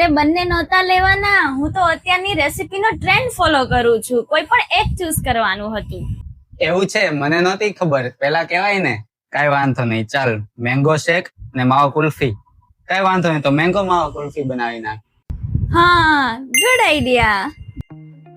અરે બંને નહોતા લેવાના, હું તો અત્યારની રેસીપીનો ટ્રેન્ડ ફોલો કરું છું. કોઈ પણ એક ચૂઝ કરવાનું હતું. એવું છે? મને નહોતી ખબર. પેલા કહેવાય ને. કાંઈ વાંધો નહીં, ચાલ મેંગો શેક ને માવો કુલ્ફી. કાંઈ વાંધો નહીં, તો મેંગો માવો કુલ્ફી બનાવી નાખ. હા, ગુડ આઈડિયા.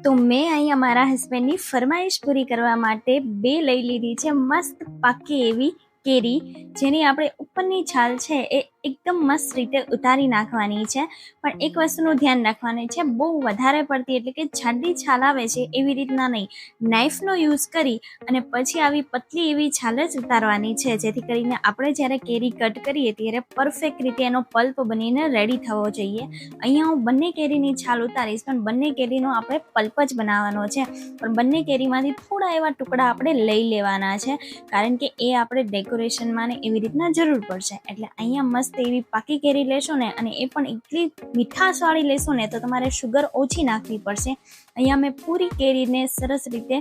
તો મેં અહીંયા મારા હસબન્ડની ફરમાઈશ પૂરી કરવા માટે 2 લઈ લીધી છે મસ્ત પાકી એવી કેરી, જેની આપણે ઉપરની છાલ છે એ એકદમ મસ્ત રીતે ઉતારી નાખવાની છે. પણ એક વસ્તુનું ધ્યાન રાખવાનું છે, બહુ વધારે પડતી એટલે કે જાડી છાલ આવે છે એવી રીતના નહીં, નાઈફનો યુઝ કરી અને પછી આવી પતલી એવી છાલ જ ઉતારવાની છે, જેથી કરીને આપણે જ્યારે કેરી કટ કરીએ ત્યારે પરફેક્ટ રીતે એનો પલ્પ બનીને રેડી થવો જોઈએ. અહીંયા હું બંને કેરીની છાલ ઉતારીશ, પણ બંને કેરીનો આપણે પલ્પ જ બનાવવાનો છે. પણ બંને કેરીમાંથી થોડા એવા ટુકડા આપણે લઈ લેવાના છે, કારણ કે એ આપણે ડેકોરેશનમાં ને એવી રીતના જરૂર પડશે. એટલે અહીંયા મસ્ત એવી પાકી કેરી લેશો ને, અને એ પણ એટલી મીઠાશવાળી લેશો ને તો તમારે શુગર ઓછી નાખવી પડશે. અહીંયા મેં પૂરી કેરીને સરસ રીતે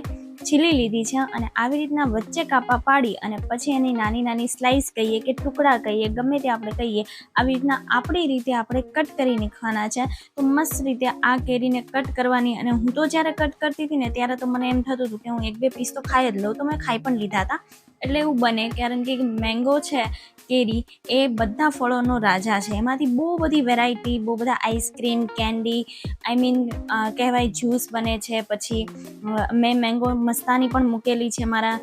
છીલી લીધી છે, અને આવી રીતના વચ્ચે કાપા પાડી અને પછી એની નાની નાની સ્લાઇસ કહીએ કે ટુકડા કહીએ, ગમે તે આપણે કહીએ, આવી રીતના આપણી રીતે આપણે કટ કરી નાખવાના છે. તો મસ્ત રીતે આ કેરીને કટ કરવાની. અને હું તો જ્યારે કટ કરતી હતી ને ત્યારે તો મને એમ થતું હતું કે હું 1-2 પીસ તો ખાઈ જ લઉં, તો મેં ખાઈ પણ લીધા હતા. એટલે એવું બને, કારણ કે મેંગો છે, કેરી એ બધા ફળોનો રાજા છે. એમાંથી બહુ બધી વેરાયટી, બહુ બધા આઈસ્ક્રીમ, કેન્ડી, કહેવાય જ્યુસ બને છે. પછી મેં મેંગો મસ્તાની પણ મૂકેલી છે મારા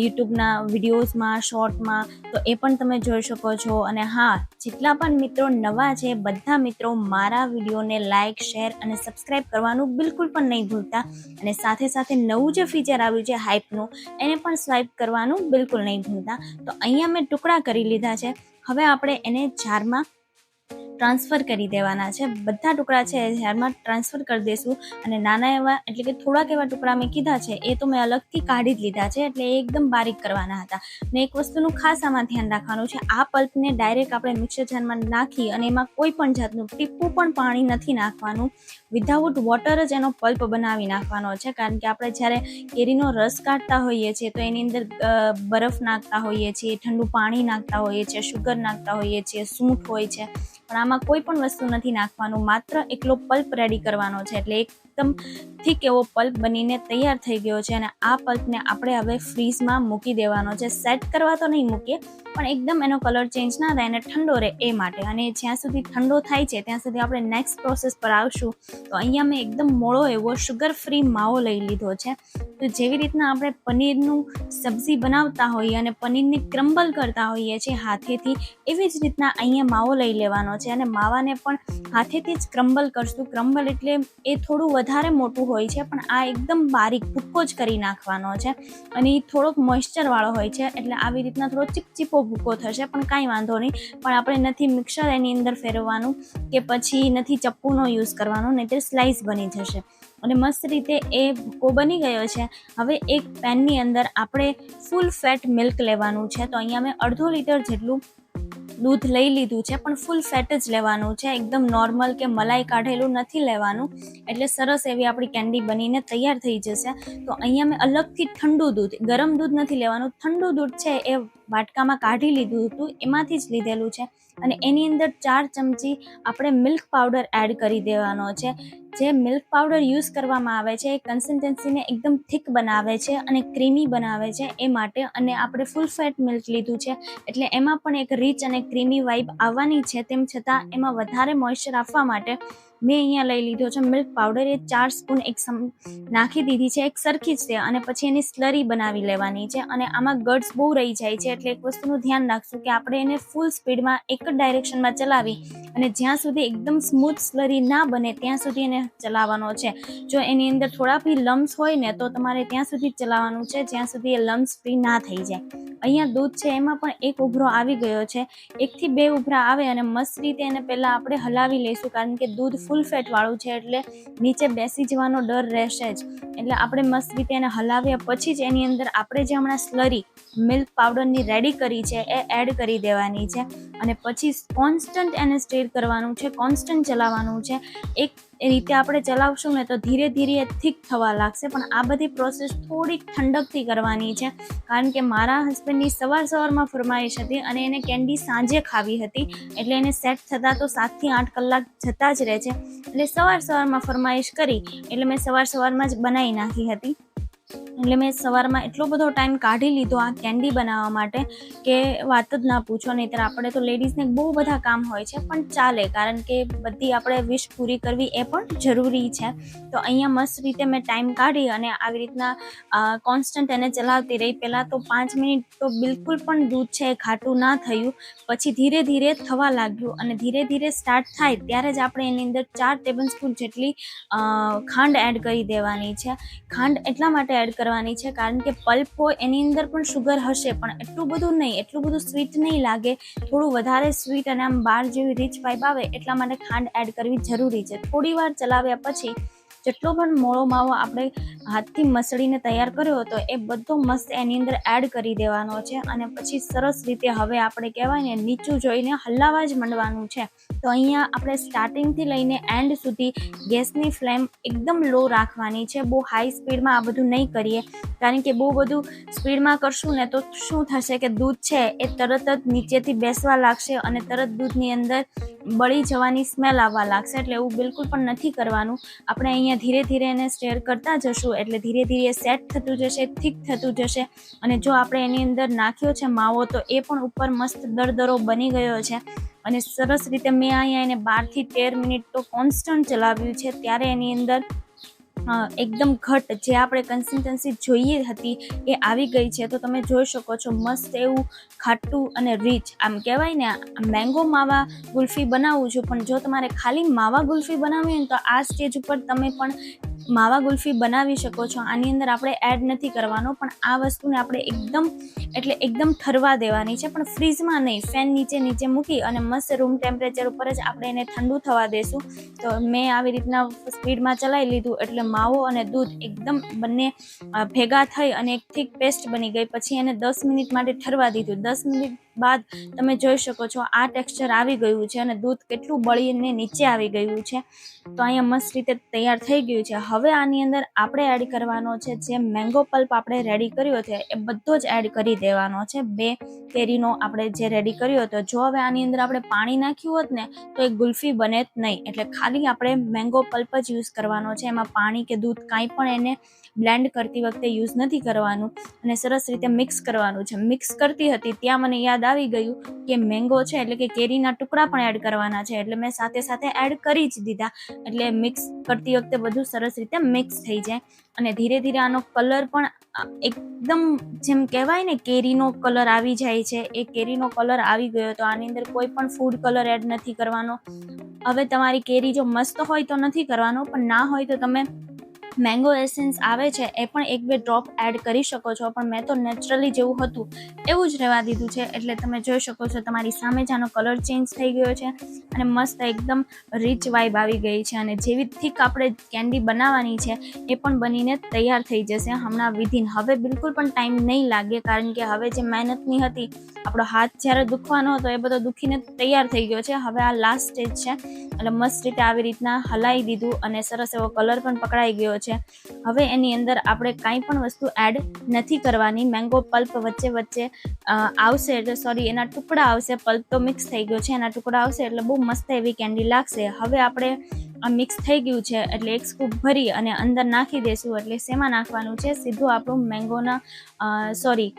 યુટ્યુબના વિડીયોઝમાં, શોર્ટમાં, તો એ પણ તમે જોઈ શકો છો. અને હા, જેટલા પણ મિત્રો નવા છે બધા મિત્રો મારા વિડીયોને લાઇક, શેર અને સબસ્ક્રાઈબ કરવાનું બિલકુલ પણ નહીં ભૂલતા. અને સાથે સાથે નવું જે ફીચર આવ્યું છે હાઇપનું, એને પણ સ્વાઇપ કરવાનું બિલકુલ નહીં ભૂલતા. તો અહીંયા મેં ટુકડા કરી લીધા છે. હવે આપણે એને જારમાં ટ્રાન્સફર કરી દેવાના છે. બધા ટુકડા છે એ જારમાં ટ્રાન્સફર કરી દઈશું. અને નાના એવા એટલે કે થોડાક એવા ટુકડા મેં કીધા છે એ તો મેં અલગથી કાઢી જ લીધા છે, એટલે એ એકદમ બારીક કરવાના હતા. ને એક વસ્તુનું ખાસ આમાં ધ્યાન રાખવાનું છે, આ પલ્પને ડાયરેક્ટ આપણે મિક્સર જારમાં નાખી અને એમાં કોઈ પણ જાતનું ટીપું પણ પાણી નથી નાખવાનું. વિધાઉટ વોટર જ એનો પલ્પ બનાવી નાખવાનો છે, કારણ કે આપણે જ્યારે કેરીનો રસ કાઢતા હોઈએ છીએ તો એની અંદર બરફ નાખતા હોઈએ છીએ, ઠંડુ પાણી નાખતા હોઈએ છીએ, શુગર નાખતા હોઈએ છીએ, સૂંઠ હોય છે, પણ આમાં કોઈ પણ વસ્તુ નથી નાખવાનું, માત્ર એકલો પલ્પ રેડી કરવાનો છે. એટલે એકદમ ઠીક એવો પલ્પ બનીને તૈયાર થઈ ગયો છે. અને આ પલ્પને આપણે હવે ફ્રીઝમાં મૂકી દેવાનો છે. સેટ કરવા તો નહીં મૂકીએ, પણ એકદમ એનો કલર ચેન્જ ના થાય અને ઠંડો રહે એ માટે. અને જ્યાં સુધી ઠંડો થાય છે ત્યાં સુધી આપણે નેક્સ્ટ પ્રોસેસ પર આવશું. તો અહીંયા મેં એકદમ મોળો એવો શુગર ફ્રી માવો લઈ લીધો છે. તો જેવી રીતના આપણે પનીરનું સબ્જી બનાવતા હોઈએ અને પનીરને ક્રમ્બલ કરતા હોઈએ છીએ હાથેથી, એવી જ રીતના અહીંયા માવો લઈ લેવાનો છે. અને માવાને પણ હાથેથી જ ક્રમ્બલ કરશું. ક્રમ્બલ એટલે એ થોડું વધારે મોટું હોય છે, પણ આ એકદમ બારીક ભૂક્કો જ કરી નાખવાનો છે. અને એ થોડોક મોઇશ્ચરવાળો હોય છે, એટલે આવી રીતના થોડો ચીપચીપો ભૂક્કો થશે, પણ કાંઈ વાંધો નહીં. પણ આપણે નથી મિક્સર એની અંદર ફેરવવાનું કે પછી નથી ચપ્પુનો યુઝ કરવાનો, નહીં તો સ્લાઇસ બની જશે. અને મસ્ત રીતે એ ભૂક્કો બની ગયો છે. હવે એક પેનની અંદર આપણે ફૂલ ફેટ મિલ્ક લેવાનું છે. તો અહીંયા મેં 1/2 લીટર જેટલું દૂધ લઈ લીધું છે, પણ ફૂલ ફેટ જ લેવાનું છે, એકદમ નોર્મલ કે મલાઈ કાઢેલું નથી લેવાનું. એટલે સરસ એવી આપણી કેન્ડી બનીને તૈયાર થઈ જશે. તો અહીંયા મેં અલગથી ઠંડુ દૂધ, ગરમ દૂધ નથી લેવાનું, ઠંડુ દૂધ છે એ વાટકામાં કાઢી લીધું હતું, એમાંથી જ લીધેલું છે. અને એની અંદર 4 ચમચી આપણે મિલ્ક પાવડર એડ કરી દેવાનો છે. જે મિલ્ક પાવડર યુઝ કરવામાં આવે છે એ કન્સિસ્ટન્સીને એકદમ થીક બનાવે છે અને ક્રીમી બનાવે છે એ માટે. અને આપણે ફૂલ ફેટ મિલ્ક લીધું છે, એટલે એમાં પણ એક રીચ અને ક્રીમી વાઇબ આવવાની છે. તેમ છતાં એમાં વધારે મોઇશ્ચર આપવા માટે મેં અહીંયા લઈ લીધો છે મિલ્ક પાવડર. એ 4 સ્પૂન નાખી દીધી છે એક સરખી જ છે. અને પછી એની સ્લરી બનાવી લેવાની છે. અને આમાં ગટ્સ બહુ રહી જાય છે, એટલે એક વસ્તુનું ધ્યાન રાખશું કે આપણે એને ફૂલ સ્પીડમાં એક જ ડાયરેક્શનમાં ચલાવી અને જ્યાં સુધી એકદમ સ્મૂથ સ્લરી ના બને ત્યાં સુધી એને ચલાવવાનો છે. જો એની અંદર થોડા બી લમ્સ હોય ને તો તમારે ત્યાં સુધી ચલાવવાનું છે, જ્યાં સુધી એ લમ્સ ફ્રી ના થઈ જાય. અહીંયા દૂધ છે એમાં પણ એક ઉભરો આવી ગયો છે. 1 થી 2 ઉભરા આવે અને મસ્ત રીતે એને પહેલાં આપણે હલાવી લઈશું, કારણ કે દૂધ ફૂલ ફેટવાળું છે એટલે નીચે બેસી જવાનો ડર રહેશે જ. એટલે આપણે મસ્ત રીતે એને હલાવ્યા પછી જ એની અંદર આપણે જે હમણાં સ્લરી મિલ્ક પાવડરની રેડી કરી છે એ એડ કરી દેવાની છે. અને પછી કોન્સ્ટન્ટ એને સ્ટીર કરવાનું છે, કોન્સ્ટન્ટ ચલાવવાનું છે. રીતે આપણે ચલાવશું ને તો ધીરે ધીરે એ થીક થવા લાગશે. પણ આ બધી પ્રોસેસ થોડીક ઠંડકથી કરવાની છે, કારણ કે મારા હસબન્ડની સવારમાં ફરમાઈશ હતી અને એને કેન્ડી સાંજે ખાવી હતી, એટલે એને સેટ થતાં તો 7 થી 8 કલાક જતા જ રહે છે. એટલે સવારમાં ફરમાઈશ કરી એટલે મેં સવારમાં જ બનાવી નાખી હતી. એટલે મેં સવારમાં એટલો બધો ટાઈમ કાઢી લીધો આ કેન્ડી બનાવવા માટે કે વાત જ ના પૂછો. નહીંતર આપણે તો લેડીઝને બહુ બધા કામ હોય છે, પણ ચાલે, કારણ કે બધી આપણે વિશ પૂરી કરવી એ પણ જરૂરી છે. તો અહીંયા મસ્ત રીતે મેં ટાઈમ કાઢી અને આવી રીતના કોન્સ્ટન્ટ એને ચલાવતી રહી. પહેલાં તો 5 મિનિટ તો બિલકુલ પણ દૂધ છે એ ખાટું ના થયું, પછી ધીરે ધીરે થવા લાગ્યું અને ધીરે ધીરે સ્ટાર્ટ થાય ત્યારે જ આપણે એની અંદર 4 ટેબલ સ્પૂન જેટલી ખાંડ એડ કરી દેવાની છે. ખાંડ એટલા માટે એડ કરવાની છે કારણ કે પલ્પ હોય એની અંદર પણ શુગર હશે, પણ એટલું બધું નહીં, એટલું બધું સ્વીટ નહીં લાગે, થોડું વધારે સ્વીટ અને આમ બાર જેવી રીચ વાઇબ આવે એટલા માટે ખાંડ એડ કરવી જરૂરી છે. થોડી વાર ચલાવ્યા પછી જેટલો પણ મોળો માવો આપણે હાથથી મસળીને તૈયાર કર્યો હતો એ બધો મસ્ત એની અંદર એડ કરી દેવાનો છે અને પછી સરસ રીતે હવે આપણે કહેવાય ને નીચું જોઈને હલાવવા જ માંડવાનું છે. તો અહીંયા આપણે સ્ટાર્ટિંગથી લઈને એન્ડ સુધી ગેસની ફ્લેમ એકદમ લો રાખવાની છે. બહુ હાઈ સ્પીડમાં આ બધું નહીં કરીએ, કારણ કે બહુ બધું સ્પીડમાં કરશું ને તો શું થશે કે દૂધ છે એ તરત જ નીચેથી બેસવા લાગશે અને તરત દૂધની અંદર બળી જવાની સ્મેલ આવવા લાગશે. એટલે એવું બિલકુલ પણ નથી કરવાનું. આપણે અહીંયા ધીરે ધીરે એને સ્ટેર કરતા જશું એટલે ધીરે ધીરે સેટ થતું જશે, થીક થતું જશે. અને જો આપણે એની અંદર નાખ્યો છે માવો તો એ પણ ઉપર મસ્ત દરદરો બની ગયો છે અને સરસ રીતે મેં અહીંયા એને 12 થી 13 મિનિટ તો કોન્સ્ટન્ટ ચલાવ્યું છે. ત્યારે એની અંદર એકદમ ઘટ જે આપણે કન્સિસ્ટન્સી જોઈએ હતી એ આવી ગઈ છે. તો તમે જોઈ શકો છો મસ્ત એવું ખાટું અને રીચ, આમ કહેવાય ને મેંગો માવા ગુલ્ફી બનાવું છું, પણ જો તમારે ખાલી માવા ગુલ્ફી બનાવવી હોય ને તો આ સ્ટેજ ઉપર તમે પણ માવા ગુલ્ફી બનાવી શકો છો. આની અંદર આપણે એડ નથી કરવાનો, પણ આ વસ્તુને આપણે એકદમ ઠરવા દેવાની છે, પણ ફ્રીઝમાં નહીં, ફેન નીચે મૂકી અને મસ્ત રૂમ ટેમ્પરેચર ઉપર જ આપણે એને ઠંડુ થવા દેશું. તો મેં આવી રીતના સ્પીડમાં ચલાવી લીધું એટલે માવો અને દૂધ એકદમ બંને ભેગા થઈ અને એક થીક પેસ્ટ બની ગઈ. પછી એને 10 મિનિટ માટે ઠરવા દીધું. 10 મિનિટ બાદ તમે જોઈ શકો છો આ ટેક્સચર આવી ગયું છે અને દૂધ કેટલું બળીને નીચે આવી ગયું છે. તો અહીંયા મસ્ત રીતે તૈયાર થઈ ગયું છે. હવે આની અંદર આપણે એડ કરવાનો છે જે મેંગો પલ્પ આપણે રેડી કર્યો છે એ બધો જ એડ કરી દેવાનો છે. 2 કેરીનો આપણે જે રેડી કર્યો હતો. જો હવે આની અંદર આપણે પાણી નાખ્યું હોત ને તો એ ગુલ્ફી બને જ નહીં. એટલે ખાલી આપણે મેંગો પલ્પ જ યુઝ કરવાનો છે. એમાં પાણી કે દૂધ કાંઈ પણ એને બ્લેન્ડ કરતી વખતે યુઝ નથી કરવાનું અને સરસ રીતે મિક્સ કરવાનું છે. મિક્સ કરતી હતી ત્યાં મને યાદ આવી ગયું કે મેંગો છે એટલે કે કેરીના ટુકડા પણ એડ કરવાના છે, એટલે મેં સાથે સાથે એડ કરી જ દીધા. એટલે મિક્સ કરતી વખતે બધું સરસ રીતે મિક્સ થઈ જાય અને ધીરે ધીરે આનો કલર પણ એકદમ જેમ કહેવાય ને કેરીનો કલર આવી જાય છે, એ કેરીનો કલર આવી ગયો. તો આની અંદર કોઈ પણ ફૂડ કલર એડ નથી કરવાનો. હવે તમારી કેરી જો મસ્ત હોય તો નથી કરવાનો, પણ ના હોય તો તમે મેંગો એસેન્સ આવે છે એ પણ 1-2 ડ્રોપ એડ કરી શકો છો, પણ મેં તો નેચરલી જેવું હતું એવું જ રહેવા દીધું છે. એટલે તમે જોઈ શકો છો તમારી સામે જ આનો કલર ચેન્જ થઈ ગયો છે અને મસ્ત એકદમ રીચ વાઇબ આવી ગઈ છે. અને જેવી થીક આપણે કેન્ડી બનાવવાની છે એ પણ બનીને તૈયાર થઈ જશે હમણાં વિધિન. હવે બિલકુલ પણ ટાઈમ નહીં લાગે, કારણ કે હવે જે મહેનતની હતી, આપણો હાથ જ્યારે દુખવાનો હતો એ બધો દુખીને તૈયાર થઈ ગયો છે. હવે આ લાસ્ટ સ્ટેજ છે એટલે મસ્ત રીતે આવી રીતના હલાવી દીધું અને સરસ એવો કલર પણ પકડાઈ ગયો છે. હવે એની અંદર આપણે કાંઈ પણ વસ્તુ એડ નથી કરવાની. મેંગો પલ્પ વચ્ચે આવશે એટલે સોરી એના ટુકડા આવશે, પલ્પ તો મિક્સ થઈ ગયો છે, એના ટુકડા આવશે એટલે બહુ મસ્ત એવી કેન્ડી લાગશે. હવે આપણે આ મિક્સ થઈ ગયું છે એટલે એક સ્કૂપ ભરી અને અંદર નાખી દઈશું. એટલે શેમાં નાખવાનું છે, સીધું આપણું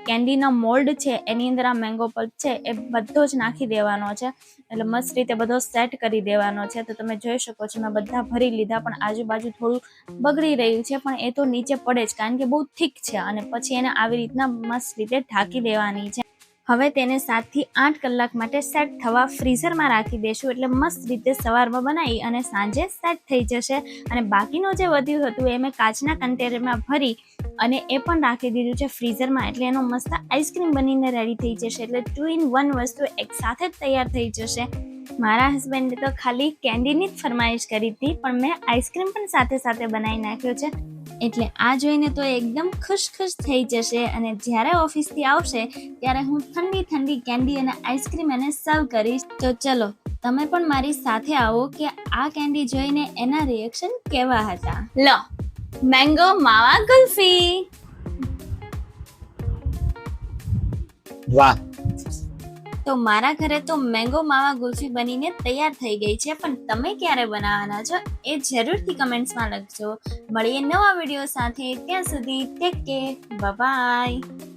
કેન્ડીના મોલ્ડ છે એની અંદર આ મેંગો પલ્પ છે એ બધો જ નાખી દેવાનો છે. એટલે મસ્ત રીતે બધો સેટ કરી દેવાનો છે. તો તમે જોઈ શકો છો મેં બધા ભરી લીધા, પણ આજુબાજુ થોડું બગડી રહ્યું છે, પણ એ તો નીચે પડે જ કારણ કે બહુ થીક છે. અને પછી એને આવી રીતના મસ્ત રીતે ઢાંકી દેવાની છે. હવે તેને 7 થી 8 કલાક માટે સેટ થવા ફ્રીઝરમાં રાખી દેશું, એટલે મસ્ત રીતે સવારમાં બનાવી અને સાંજે સેટ થઈ જશે. અને બાકીનું જે વધ્યું હતું એ મેં કાચના કન્ટેનરમાં ભરી અને એ પણ રાખી દીધું છે ફ્રીઝરમાં, એટલે એનો મસ્ત આઈસ્ક્રીમ બનીને રેડી થઈ જશે. એટલે 2 in 1 વસ્તુ એક સાથે જ તૈયાર થઈ જશે. મારા હસબન્ડે તો ખાલી કેન્ડીની જ ફરમાઈશ કરી હતી, પણ મેં આઈસ્ક્રીમ પણ સાથે સાથે બનાવી નાખ્યો છે. એટલે આ જોઈને તો એકદમ ખુશ થઈ જશે અને જ્યારે ઓફિસથી આવશે ત્યારે હું ઠંડી કેન્ડી અને આઈસ્ક્રીમ એને સર્વ કરીશ. તો ચલો તમે પણ મારી સાથે આવો કે આ કેન્ડી જોઈને એના રિએક્શન કેવા હતા. લો, મેંગો માવા કુલ્ફી. વાહ. તો મારા ઘરે તો મેંગો માવા કુલ્ફી બનીને તૈયાર થઈ ગઈ છે, પણ તમે ક્યારે બનાવવાના છો એ જરૂરથી કમેન્ટ્સમાં લખજો. મળીએ નવા વિડીયો સાથે, ત્યાં સુધી ટેક કેર, બાય બાય.